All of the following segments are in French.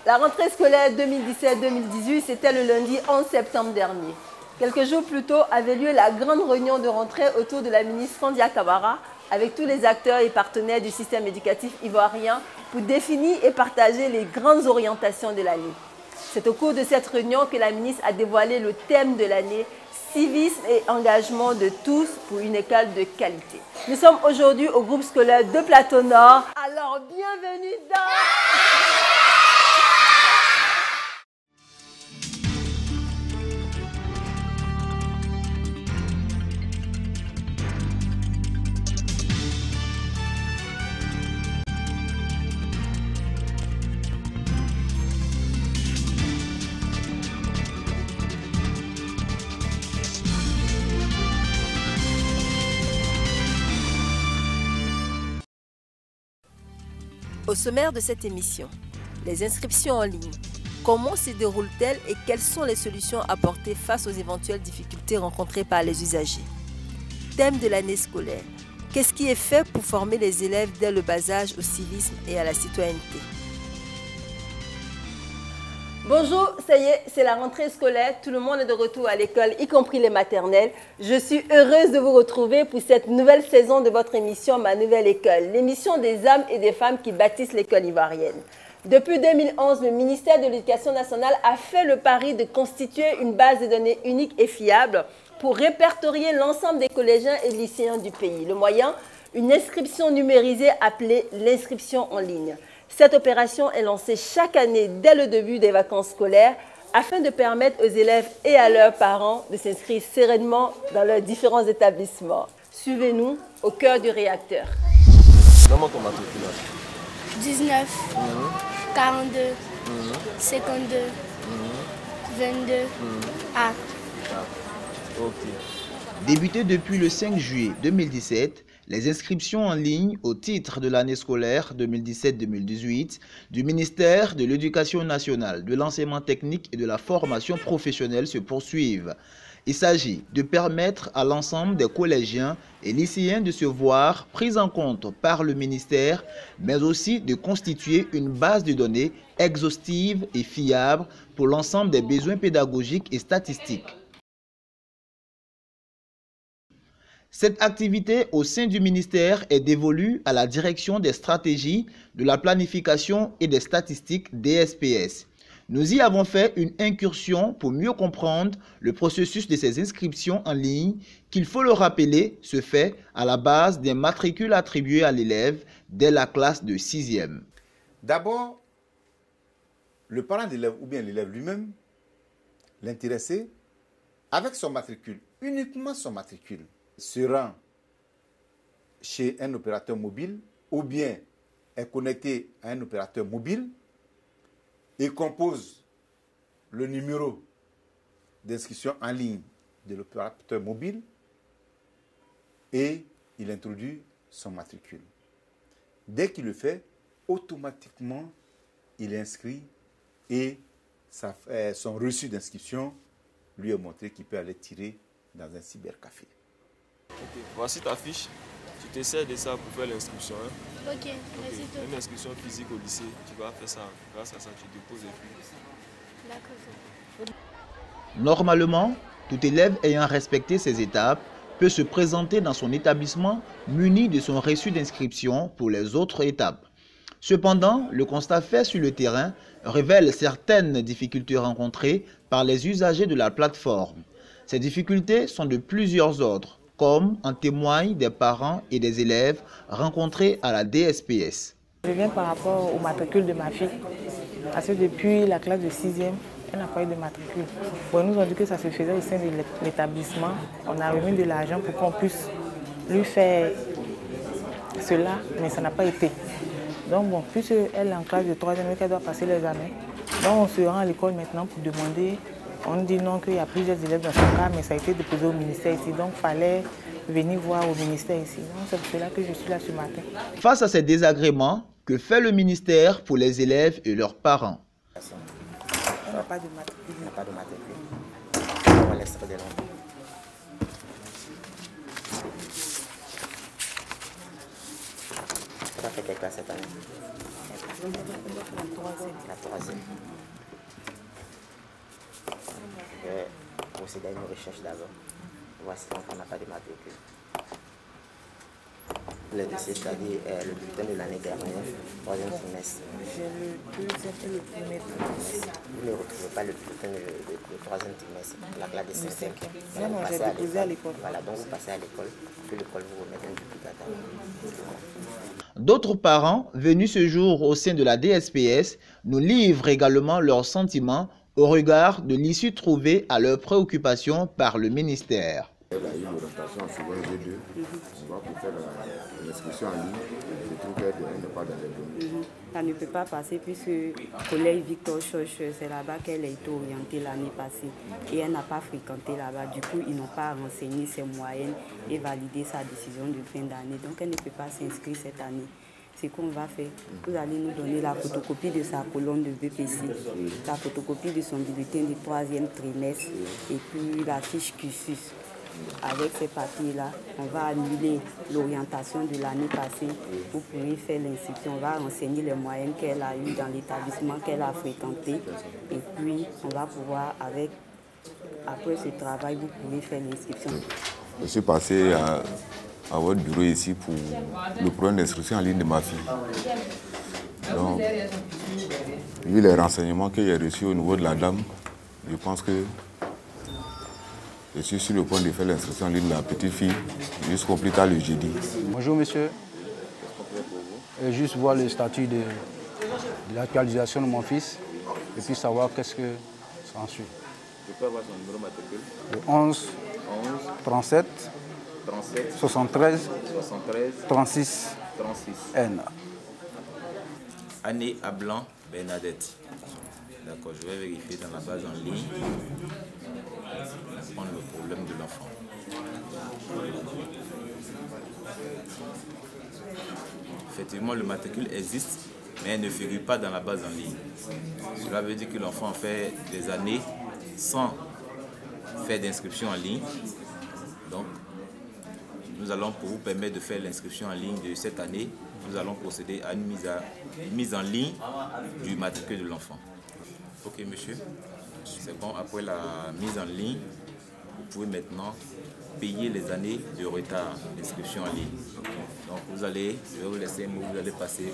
La rentrée scolaire 2017-2018, c'était le lundi 11 septembre dernier. Quelques jours plus tôt avait lieu la grande réunion de rentrée autour de la ministre Kandia Kamara avec tous les acteurs et partenaires du système éducatif ivoirien pour définir et partager les grandes orientations de l'année. C'est au cours de cette réunion que la ministre a dévoilé le thème de l'année, civisme et engagement de tous pour une école de qualité. Nous sommes aujourd'hui au groupe scolaire de Plateau Nord. Alors, bienvenue dans... Au sommaire de cette émission, les inscriptions en ligne. Comment se déroulent-elles et quelles sont les solutions apportées face aux éventuelles difficultés rencontrées par les usagers? Thème de l'année scolaire. Qu'est-ce qui est fait pour former les élèves dès le bas âge au civisme et à la citoyenneté? Bonjour, ça y est, c'est la rentrée scolaire. Tout le monde est de retour à l'école, y compris les maternelles. Je suis heureuse de vous retrouver pour cette nouvelle saison de votre émission Ma Nouvelle École, l'émission des hommes et des femmes qui bâtissent l'école ivoirienne. Depuis 2011, le ministère de l'Éducation nationale a fait le pari de constituer une base de données unique et fiable pour répertorier l'ensemble des collégiens et lycéens du pays. Le moyen, une inscription numérisée appelée l'inscription en ligne. Cette opération est lancée chaque année dès le début des vacances scolaires afin de permettre aux élèves et à leurs parents de s'inscrire sereinement dans leurs différents établissements. Suivez-nous au cœur du réacteur. Comment ton matriculage? 19, 42, 52, 22, A. Ok. Débuté depuis le 5 juillet 2017, les inscriptions en ligne au titre de l'année scolaire 2017-2018 du ministère de l'Éducation nationale, de l'enseignement technique et de la formation professionnelle se poursuivent. Il s'agit de permettre à l'ensemble des collégiens et lycéens de se voir pris en compte par le ministère, mais aussi de constituer une base de données exhaustive et fiable pour l'ensemble des besoins pédagogiques et statistiques. Cette activité au sein du ministère est dévolue à la direction des stratégies, de la planification et des statistiques DSPS. Nous y avons fait une incursion pour mieux comprendre le processus de ces inscriptions en ligne, qu'il faut le rappeler, se fait à la base des matricules attribués à l'élève dès la classe de 6e. D'abord, le parent d'élève ou bien l'élève lui-même, l'intéressé, avec son matricule, uniquement son matricule, se rend chez un opérateur mobile ou bien est connecté à un opérateur mobile et compose le numéro d'inscription en ligne de l'opérateur mobile et il introduit son matricule. Dès qu'il le fait, automatiquement, il est inscrit et son reçu d'inscription lui est montré qu'il peut aller tirer dans un cybercafé. Ok, voici ta fiche. Tu t'essaies de ça pour faire l'inscription. Hein? Ok, merci toi. Une inscription physique au lycée, tu vas faire ça. Grâce à ça, tu déposes et puis... D'accord. Normalement, tout élève ayant respecté ces étapes peut se présenter dans son établissement muni de son reçu d'inscription pour les autres étapes. Cependant, le constat fait sur le terrain révèle certaines difficultés rencontrées par les usagers de la plateforme. Ces difficultés sont de plusieurs ordres, comme en témoignent des parents et des élèves rencontrés à la DSPS. Je viens par rapport au matricule de ma fille, parce que depuis la classe de 6e, elle n'a pas eu de matricule. Bon, ils nous ont dit que ça se faisait au sein de l'établissement. On a remis de l'argent pour qu'on puisse lui faire cela, mais ça n'a pas été. Donc bon, puisqu'elle est en classe de 3e et qu'elle doit passer les années, donc on se rend à l'école maintenant pour demander. On dit non qu'il y a plusieurs élèves dans son cas, mais ça a été déposé au ministère ici. Donc il fallait venir voir au ministère ici. C'est pour cela que je suis là ce matin. Face à ces désagréments, que fait le ministère pour les élèves et leurs parents? On n'a pas de matricule. Il n'y a pas de matricule. On va l'extraire de là. Ça fait quelle classe cette année? La troisième. procéder à une recherche d'abord. Voici l'enfant n'a pas de matricule. Le dossier, c'est-à-dire le bulletin de l'année dernière, 3e trimestre. J'ai le deuxième et le premier trimestre. Vous ne retrouvez pas le bulletin de 3e trimestre, la classe de 5e. Non, non, j'ai déposé à l'école. Voilà, donc vous passez à l'école, que l'école vous remette un duplicata. D'autres parents venus ce jour au sein de la DSPS nous livrent également leurs sentiments au regard de l'issue trouvée à leurs préoccupations par le ministère. Elle a eu une orientation en seconde G2. On va pour faire l'inscription en ligne. Je trouve qu'elle n'est pas dans les données. Ça ne peut pas passer puisque le collège Victor Choche, c'est là-bas qu'elle a été orientée l'année passée. Et elle n'a pas fréquenté là-bas. Du coup, ils n'ont pas renseigné ses moyennes et validé sa décision de fin d'année. Donc, elle ne peut pas s'inscrire cette année. C'est qu'on va faire. Vous allez nous donner la photocopie de sa colonne de BPC, la photocopie de son bulletin du 3e trimestre et puis la fiche cursus. Avec ces papiers-là, on va annuler l'orientation de l'année passée. Vous pourrez faire l'inscription. On va renseigner les moyennes qu'elle a eues dans l'établissement qu'elle a fréquenté. Et puis, on va pouvoir, après ce travail, vous pourrez faire l'inscription. Je suis passé à votre bureau ici pour le problème d'inscription en ligne de ma fille. Donc, vu les renseignements que j'ai reçus au niveau de la dame, je pense que je suis sur le point de faire l'inscription en ligne de la petite fille jusqu'au plus tard le jeudi. Bonjour monsieur. Et juste voir le statut de l'actualisation de mon fils et puis savoir qu'est-ce que ça en suit. Je peux avoir son numéro matricule. Le 11 37 73 36 N. Année à Blanc Bernadette. D'accord, je vais vérifier dans la base en ligne. Prendre le problème de l'enfant. Effectivement, le matricule existe, mais elle ne figure pas dans la base en ligne. Cela veut dire que l'enfant fait des années sans faire d'inscription en ligne. Donc, nous allons, pour vous permettre de faire l'inscription en ligne de cette année, nous allons procéder à une mise en ligne du matricule de l'enfant. Ok, monsieur, c'est bon. Après la mise en ligne, vous pouvez maintenant payer les années de retard d'inscription en ligne. Donc, je vais vous laisser un mot, vous allez passer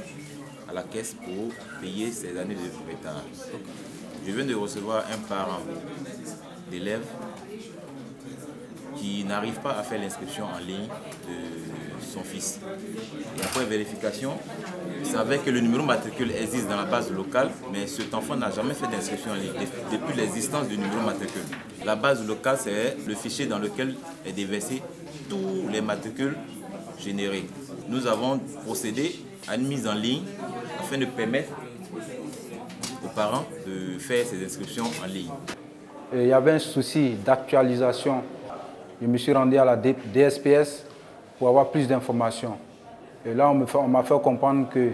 à la caisse pour payer ces années de retard. Donc, je viens de recevoir un parent d'élève qui n'arrive pas à faire l'inscription en ligne de son fils. Et après vérification, il savait que le numéro matricule existe dans la base locale, mais cet enfant n'a jamais fait d'inscription en ligne depuis l'existence du numéro matricule. La base locale, c'est le fichier dans lequel est déversé tous les matricules générés. Nous avons procédé à une mise en ligne afin de permettre aux parents de faire ces inscriptions en ligne. Il y avait un souci d'actualisation. Je me suis rendu à la DSPS pour avoir plus d'informations. Et là, on m'a fait comprendre que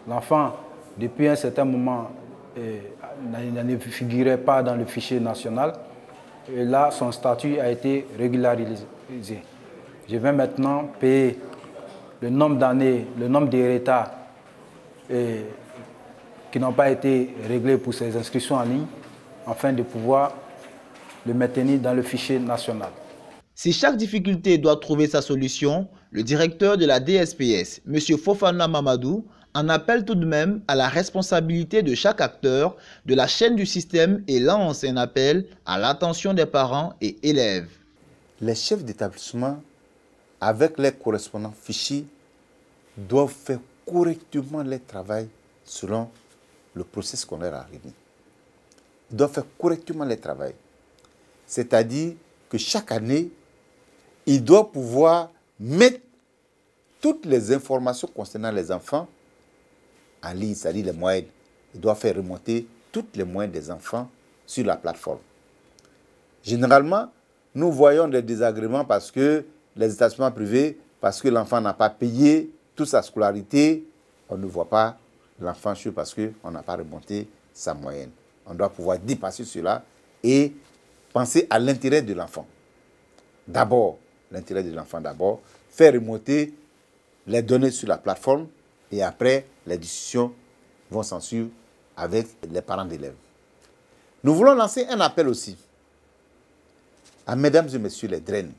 l'enfant, depuis un certain moment, ne figurait pas dans le fichier national. Et là, son statut a été régularisé. Je vais maintenant payer le nombre d'années, le nombre de retards qui n'ont pas été réglés pour ces inscriptions en ligne, afin de pouvoir le maintenir dans le fichier national. Si chaque difficulté doit trouver sa solution, le directeur de la DSPS, M. Fofana Mamadou, en appelle tout de même à la responsabilité de chaque acteur de la chaîne du système et lance un appel à l'attention des parents et élèves. Les chefs d'établissement, avec les correspondants fichiers, doivent faire correctement leur travail selon le processus qu'on leur a remis. Ils doivent faire correctement leur travail. C'est-à-dire que chaque année, ils doivent pouvoir mettre toutes les informations concernant les enfants en ligne, c'est-à-dire les moyennes. Ils doivent faire remonter toutes les moyennes des enfants sur la plateforme. Généralement, nous voyons des désagréments parce que les établissements privés, parce que l'enfant n'a pas payé toute sa scolarité, on ne voit pas l'enfant sur parce qu'on n'a pas remonté sa moyenne. On doit pouvoir dépasser cela et penser à l'intérêt de l'enfant. D'abord, l'intérêt de l'enfant d'abord, faire remonter les données sur la plateforme et après, les discussions vont s'en suivre avec les parents d'élèves. Nous voulons lancer un appel aussi à mesdames et messieurs les draines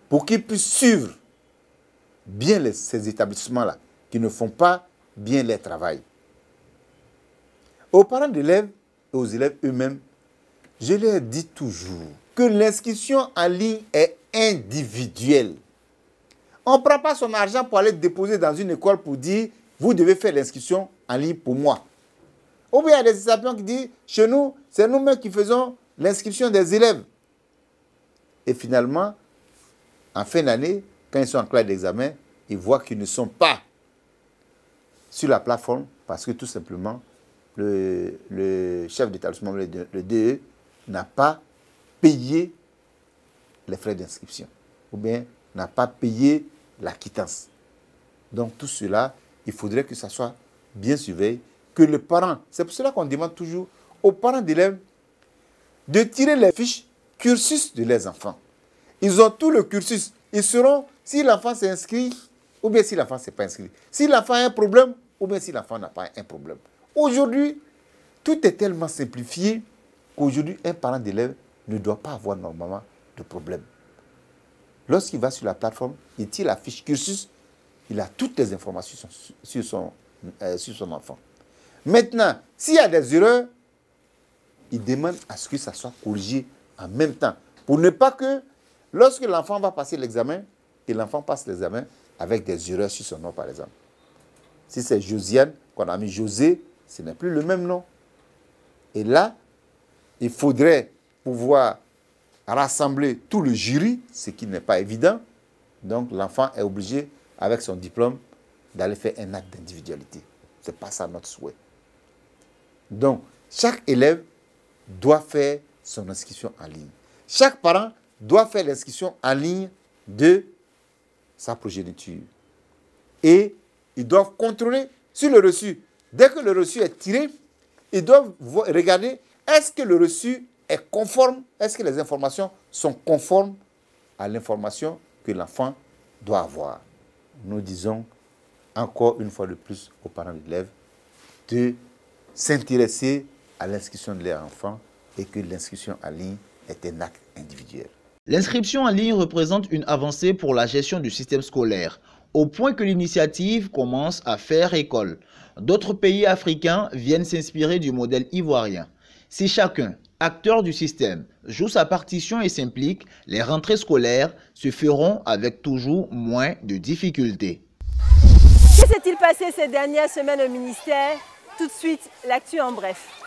pour qu'ils puissent suivre bien ces établissements-là qui ne font pas bien leur travail. Aux parents d'élèves et aux élèves eux-mêmes, je leur dis toujours que l'inscription en ligne est individuelle. On ne prend pas son argent pour aller déposer dans une école pour dire « vous devez faire l'inscription en ligne pour moi ». Ou bien il y a des établissements qui disent « chez nous, c'est nous-mêmes qui faisons l'inscription des élèves ». Et finalement, en fin d'année, quand ils sont en classe d'examen, ils voient qu'ils ne sont pas sur la plateforme parce que tout simplement, le chef d'établissement, le DE, n'a pas payé les frais d'inscription ou bien n'a pas payé la quittance. Donc tout cela, il faudrait que ça soit bien surveillé, que les parents, c'est pour cela qu'on demande toujours aux parents d'élèves de tirer les fiches cursus de leurs enfants. Ils ont tout le cursus. Ils sauront si l'enfant s'est inscrit ou bien si l'enfant ne s'est pas inscrit. Si l'enfant a un problème ou bien si l'enfant n'a pas un problème. Aujourd'hui, tout est tellement simplifié qu'aujourd'hui, un parent d'élève ne doit pas avoir normalement de problème. Lorsqu'il va sur la plateforme, il tire la fiche cursus, il a toutes les informations sur son enfant. Maintenant, s'il y a des erreurs, il demande à ce que ça soit corrigé en même temps. Pour ne pas que, lorsque l'enfant va passer l'examen, et l'enfant passe l'examen avec des erreurs sur son nom, par exemple. Si c'est Josiane, qu'on a mis José, ce n'est plus le même nom. Et là, il faudrait pouvoir rassembler tout le jury, ce qui n'est pas évident. Donc l'enfant est obligé, avec son diplôme, d'aller faire un acte d'individualité. Ce n'est pas ça notre souhait. Donc, chaque élève doit faire son inscription en ligne. Chaque parent doit faire l'inscription en ligne de sa progéniture. Et ils doivent contrôler sur le reçu. Dès que le reçu est tiré, ils doivent regarder est-ce que le reçu est conforme, est-ce que les informations sont conformes à l'information que l'enfant doit avoir. Nous disons encore une fois de plus aux parents d'élèves de s'intéresser à l'inscription de leur enfant et que l'inscription en ligne est un acte individuel. L'inscription en ligne représente une avancée pour la gestion du système scolaire, au point que l'initiative commence à faire école. D'autres pays africains viennent s'inspirer du modèle ivoirien. Si chacun, acteur du système, joue sa partition et s'implique, les rentrées scolaires se feront avec toujours moins de difficultés. Que s'est-il passé ces dernières semaines au ministère? Tout de suite, l'actu en bref.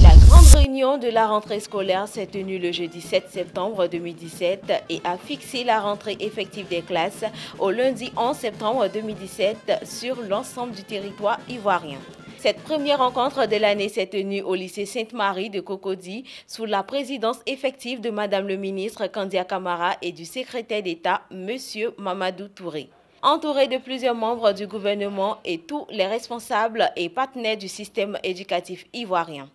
La réunion de la rentrée scolaire s'est tenue le jeudi 7 septembre 2017 et a fixé la rentrée effective des classes au lundi 11 septembre 2017 sur l'ensemble du territoire ivoirien. Cette première rencontre de l'année s'est tenue au lycée Sainte-Marie de Cocody sous la présidence effective de Madame le ministre Kandia Camara et du secrétaire d'État Monsieur Mamadou Touré. Entouré de plusieurs membres du gouvernement et tous les responsables et partenaires du système éducatif ivoirien.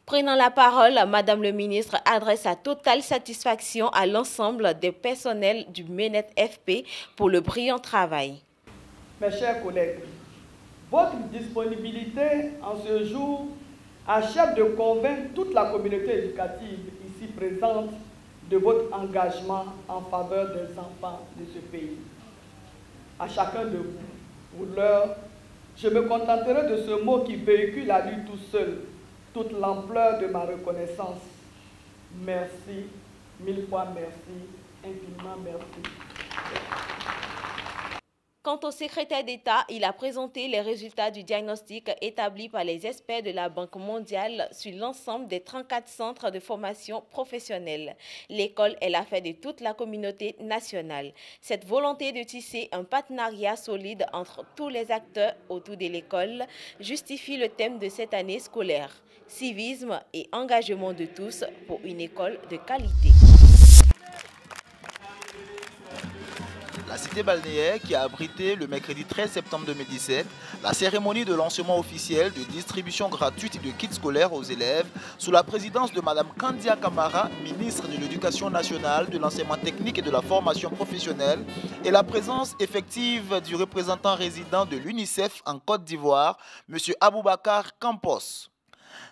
Prenant la parole, Madame le ministre adresse sa totale satisfaction à l'ensemble des personnels du MENET FP pour le brillant travail. Mes chers collègues, votre disponibilité en ce jour achève de convaincre toute la communauté éducative ici présente de votre engagement en faveur des enfants de ce pays. À chacun de vous, pour l'heure, je me contenterai de ce mot qui véhicule à lui tout seul toute l'ampleur de ma reconnaissance. Merci, mille fois merci, infiniment merci. Quant au secrétaire d'État, il a présenté les résultats du diagnostic établi par les experts de la Banque mondiale sur l'ensemble des 34 centres de formation professionnelle. L'école est l'affaire de toute la communauté nationale. Cette volonté de tisser un partenariat solide entre tous les acteurs autour de l'école justifie le thème de cette année scolaire. Civisme et engagement de tous pour une école de qualité. La cité balnéaire qui a abrité le mercredi 13 septembre 2017 la cérémonie de lancement officiel de distribution gratuite de kits scolaires aux élèves sous la présidence de Mme Kandia Camara, ministre de l'Éducation nationale, de l'enseignement technique et de la formation professionnelle, et la présence effective du représentant résident de l'UNICEF en Côte d'Ivoire, M. Aboubakar Campos.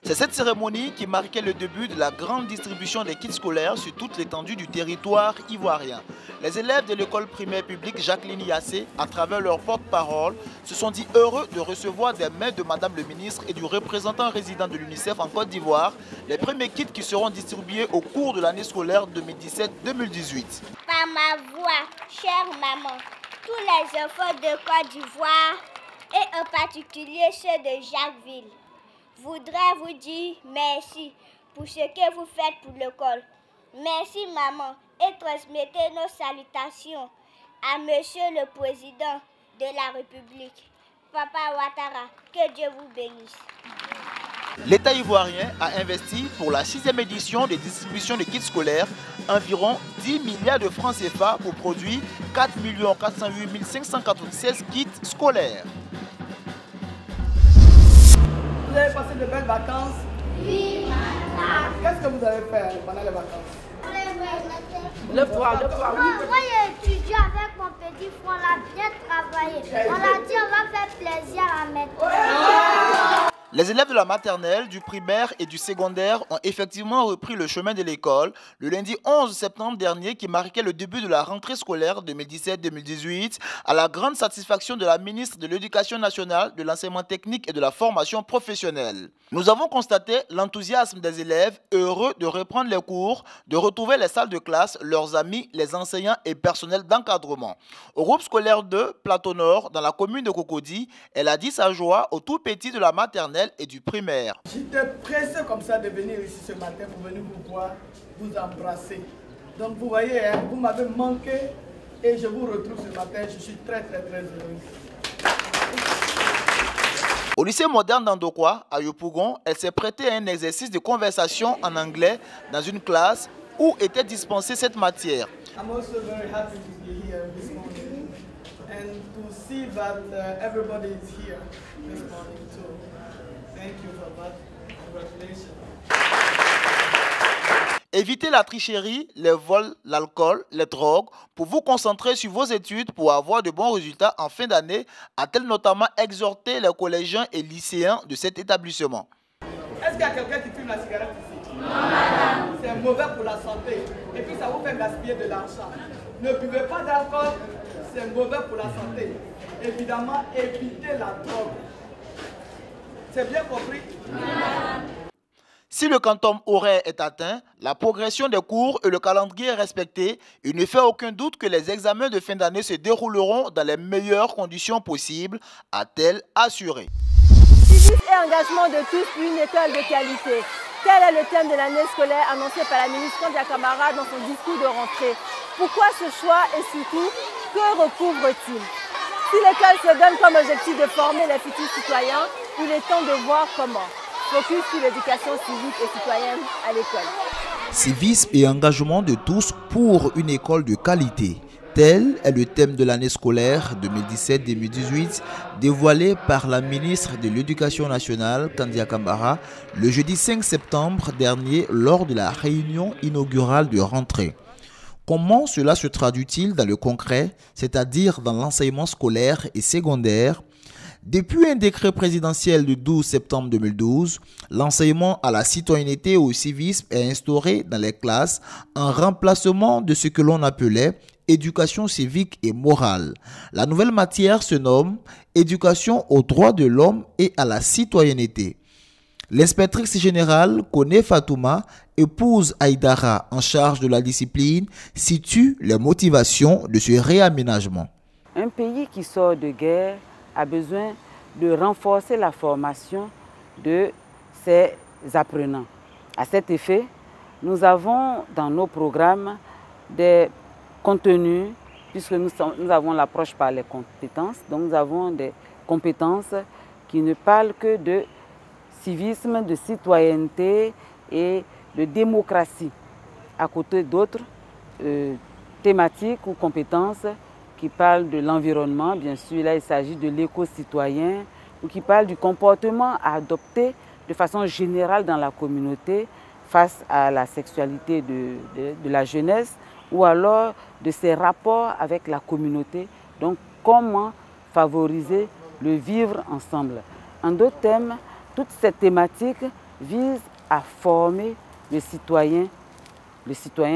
C'est cette cérémonie qui marquait le début de la grande distribution des kits scolaires sur toute l'étendue du territoire ivoirien. Les élèves de l'école primaire publique Jacqueline Yassé, à travers leur porte-parole, se sont dit heureux de recevoir des mains de Madame le ministre et du représentant résident de l'UNICEF en Côte d'Ivoire les premiers kits qui seront distribués au cours de l'année scolaire 2017-2018. Par ma voix, chère maman, tous les enfants de Côte d'Ivoire et en particulier ceux de Jacquesville voudrais vous dire merci pour ce que vous faites pour l'école. Merci maman et transmettez nos salutations à Monsieur le Président de la République, Papa Ouattara. Que Dieu vous bénisse. L'État ivoirien a investi pour la 6e édition des distributions de kits scolaires environ 10 milliards de francs CFA pour produire 4 408 596 kits scolaires. Vous avez passé de belles vacances? Oui, maman. Qu'est-ce que vous avez fait pendant les vacances? Moi, j'ai étudié avec mon petit frère, on a bien travaillé. On a dit on va faire plaisir à la maîtresse. Les élèves de la maternelle, du primaire et du secondaire ont effectivement repris le chemin de l'école le lundi 11 septembre dernier qui marquait le début de la rentrée scolaire 2017-2018 à la grande satisfaction de la ministre de l'Éducation nationale, de l'enseignement technique et de la formation professionnelle. Nous avons constaté l'enthousiasme des élèves heureux de reprendre les cours, de retrouver les salles de classe, leurs amis, les enseignants et personnels d'encadrement. Au groupe scolaire 2, Plateau Nord, dans la commune de Cocody, elle a dit sa joie aux tout petits de la maternelle et du primaire. J'étais pressé comme ça de venir ici ce matin pour venir vous voir, vous embrasser. Donc vous voyez, hein, vous m'avez manqué et je vous retrouve ce matin. Je suis très heureux. Au lycée moderne d'Andokwa, à Yopougon, elle s'est prêtée à un exercice de conversation en anglais dans une classe où était dispensée cette matière. I'm also very happy to be here this morning and to see that everybody is here this morning too. Thank you for that. Congratulations. Évitez la tricherie, les vols, l'alcool, les drogues pour vous concentrer sur vos études pour avoir de bons résultats en fin d'année, a-t-elle notamment exhorté les collégiens et lycéens de cet établissement. Est-ce qu'il y a quelqu'un qui fume la cigarette ici? Non, madame. C'est mauvais pour la santé et puis ça vous fait gaspiller de l'argent. Ne buvez pas d'alcool, c'est mauvais pour la santé. Évidemment, évitez la drogue. C'est bien compris? Madame. Si le quantum horaire est atteint, la progression des cours et le calendrier est respecté, il ne fait aucun doute que les examens de fin d'année se dérouleront dans les meilleures conditions possibles, a-t-elle assuré. Civisme et engagement de tous pour une école de qualité. Tel est le thème de l'année scolaire annoncé par la ministre Kandia Camara dans son discours de rentrée. Pourquoi ce choix et surtout, que recouvre-t-il? Si l'école se donne comme objectif de former les futurs citoyens, il est temps de voir comment. Focus sur l'éducation civique et citoyenne à l'école. Civisme et engagement de tous pour une école de qualité. Tel est le thème de l'année scolaire 2017-2018 dévoilé par la ministre de l'Éducation nationale, Kandia Camara, le jeudi 5 septembre dernier lors de la réunion inaugurale de rentrée. Comment cela se traduit-il dans le concret, c'est-à-dire dans l'enseignement scolaire et secondaire? Depuis un décret présidentiel du 12 septembre 2012, l'enseignement à la citoyenneté et au civisme est instauré dans les classes en remplacement de ce que l'on appelait éducation civique et morale. La nouvelle matière se nomme éducation aux droits de l'homme et à la citoyenneté. L'inspectrice générale Kone Fatouma, épouse Aïdara en charge de la discipline, situe les motivations de ce réaménagement. Un pays qui sort de guerre a besoin de renforcer la formation de ses apprenants. À cet effet, nous avons dans nos programmes des contenus, puisque nous avons l'approche par les compétences, donc nous avons des compétences qui ne parlent que de civisme, de citoyenneté et de démocratie, à côté d'autres thématiques ou compétences qui parle de l'environnement, bien sûr, là il s'agit de l'éco-citoyen, ou qui parle du comportement à adopter de façon générale dans la communauté face à la sexualité de la jeunesse, ou alors de ses rapports avec la communauté, donc comment favoriser le vivre ensemble. En d'autres termes, toute cette thématique vise à former le citoyen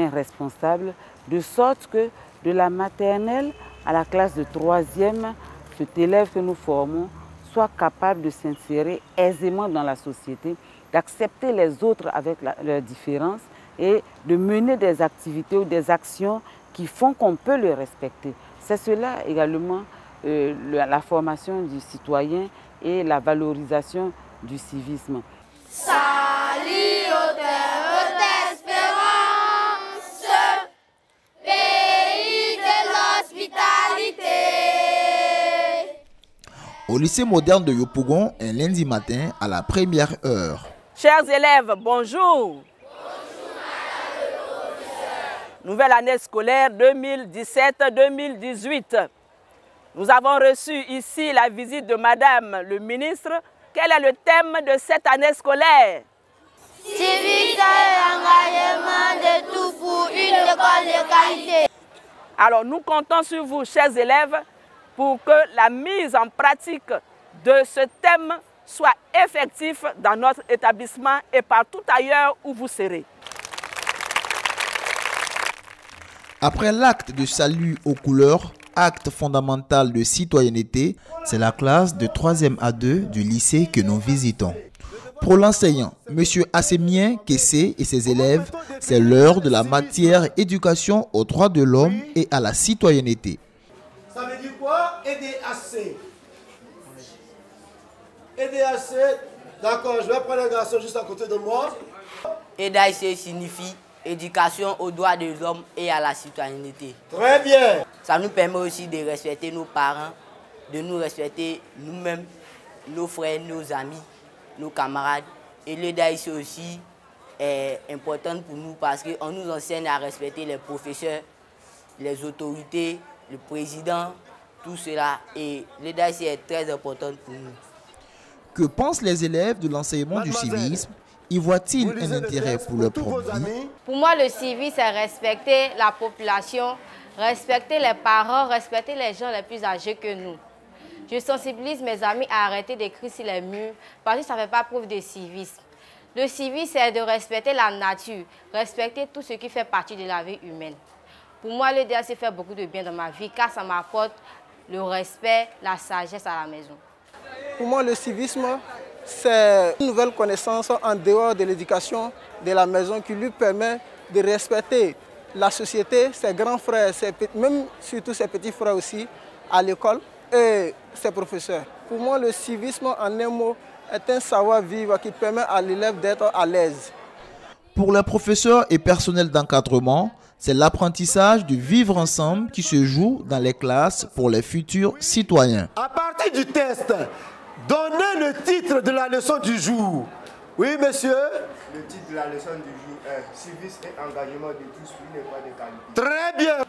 responsable, de sorte que de la maternelle à la classe de 3e, cet élève que nous formons soit capable de s'insérer aisément dans la société, d'accepter les autres avec leurs différences et de mener des activités ou des actions qui font qu'on peut le respecter. C'est cela également la formation du citoyen et la valorisation du civisme. Salut aux terres d'espérance, pays de l'hospitalité. Au lycée moderne de Yopougon, un lundi matin à la première heure. Chers élèves, bonjour. Nouvelle année scolaire 2017-2018. Nous avons reçu ici la visite de Madame le ministre. Quel est le thème de cette année scolaire? Civisme et engagement de tout pour une école de qualité. Alors nous comptons sur vous, chers élèves, pour que la mise en pratique de ce thème soit effective dans notre établissement et partout ailleurs où vous serez. Après l'acte de salut aux couleurs, acte fondamental de citoyenneté, c'est la classe de 3e A2 du lycée que nous visitons. Pour l'enseignant, M. Assemien Kessé et ses élèves, c'est l'heure de la matière éducation aux droits de l'homme et à la citoyenneté. Ça veut dire quoi? EDAC. EDAC, d'accord, je vais prendre un garçon juste à côté de moi. EDAC signifie éducation aux droits de l'homme et à la citoyenneté. Très bien. Ça nous permet aussi de respecter nos parents, de nous respecter nous-mêmes, nos frères, nos amis, nos camarades. Et l'EDAC aussi est important pour nous parce qu'on nous enseigne à respecter les professeurs, les autorités, le président, tout cela. Et l'EDAC est très important pour nous. Que pensent les élèves de l'enseignement du civisme? Y voient-ils un intérêt pour leur propre vie? Pour moi, le civisme, c'est respecter la population, respecter les parents, respecter les gens les plus âgés que nous. Je sensibilise mes amis à arrêter d'écrire sur les murs parce que ça ne fait pas preuve de civisme. Le civisme, c'est de respecter la nature, respecter tout ce qui fait partie de la vie humaine. Pour moi, le DAC fait beaucoup de bien dans ma vie car ça m'apporte le respect, la sagesse à la maison. Pour moi, le civisme, c'est une nouvelle connaissance en dehors de l'éducation de la maison qui lui permet de respecter la société, ses grands frères, même surtout ses petits frères aussi, à l'école et ses professeurs. Pour moi, le civisme, en un mot, est un savoir-vivre qui permet à l'élève d'être à l'aise. Pour les professeurs et personnels d'encadrement, c'est l'apprentissage du vivre ensemble qui se joue dans les classes pour les futurs citoyens. À partir du test, donnez le titre de la leçon du jour. Oui, monsieur? Le titre de la leçon du jour est « Civisme et engagement de tous pour une école de qualité ». Très bien.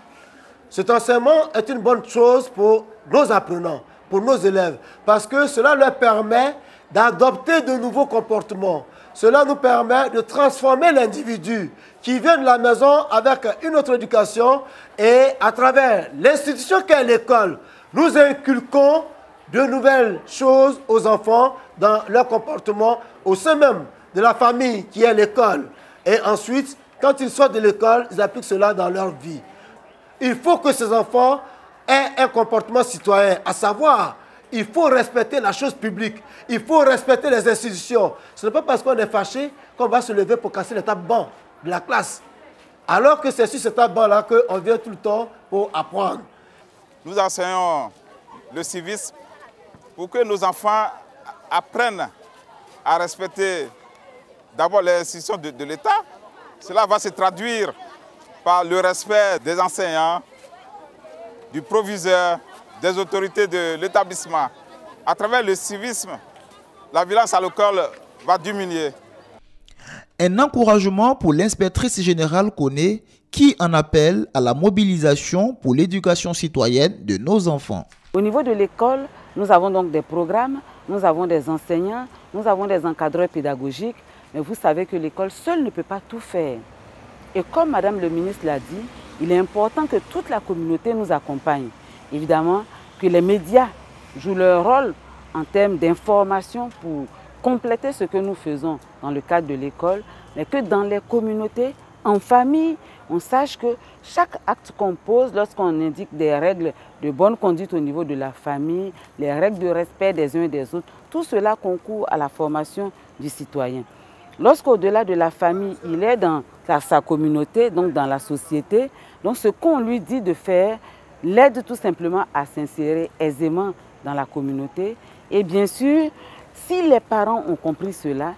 Cet enseignement est une bonne chose pour nos apprenants, pour nos élèves, parce que cela leur permet d'adopter de nouveaux comportements. Cela nous permet de transformer l'individu qui vient de la maison avec une autre éducation et à travers l'institution qu'est l'école, nous inculquons de nouvelles choses aux enfants dans leur comportement au sein même de la famille qui est l'école. Et ensuite, quand ils sortent de l'école, ils appliquent cela dans leur vie. Il faut que ces enfants aient un comportement citoyen, à savoir, il faut respecter la chose publique, il faut respecter les institutions. Ce n'est pas parce qu'on est fâché qu'on va se lever pour casser les tables bancs de la classe. Alors que c'est sur ces tables bancs-là qu'on vient tout le temps pour apprendre. Nous enseignons le civisme pour que nos enfants apprennent à respecter d'abord les institutions de l'État. Cela va se traduire par le respect des enseignants, du proviseur, des autorités de l'établissement. À travers le civisme, la violence à l'école va diminuer. Un encouragement pour l'inspectrice générale Koné qui en appelle à la mobilisation pour l'éducation citoyenne de nos enfants. Au niveau de l'école, nous avons donc des programmes, nous avons des enseignants, nous avons des encadreurs pédagogiques, mais vous savez que l'école seule ne peut pas tout faire. Et comme Madame le ministre l'a dit, il est important que toute la communauté nous accompagne. Évidemment, que les médias jouent leur rôle en termes d'information pour compléter ce que nous faisons dans le cadre de l'école, mais que dans les communautés, en famille, on sache que chaque acte qu'on pose, lorsqu'on indique des règles de bonne conduite au niveau de la famille, les règles de respect des uns et des autres, tout cela concourt à la formation du citoyen. Lorsqu'au-delà de la famille, il est dans sa communauté, donc dans la société, donc ce qu'on lui dit de faire l'aide tout simplement à s'insérer aisément dans la communauté. Et bien sûr, si les parents ont compris cela,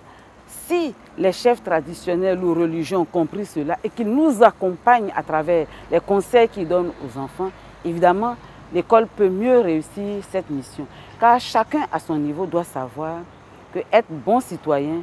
si les chefs traditionnels ou religieux ont compris cela et qu'ils nous accompagnent à travers les conseils qu'ils donnent aux enfants, évidemment, l'école peut mieux réussir cette mission. Car chacun à son niveau doit savoir que être bon citoyen,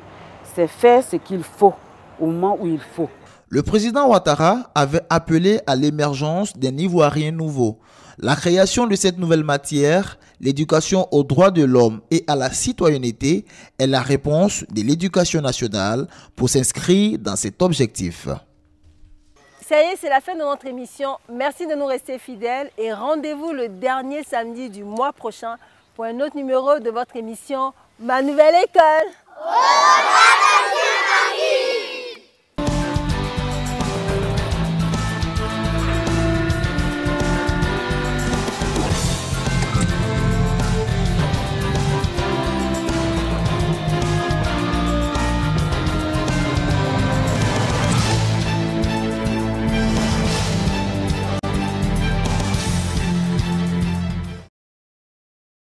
c'est faire ce qu'il faut au moment où il faut. Le président Ouattara avait appelé à l'émergence d'un Ivoirien nouveau. La création de cette nouvelle matière, l'éducation aux droits de l'homme et à la citoyenneté, est la réponse de l'éducation nationale pour s'inscrire dans cet objectif. Ça y est, c'est la fin de notre émission. Merci de nous rester fidèles et rendez-vous le dernier samedi du mois prochain pour un autre numéro de votre émission Ma Nouvelle École.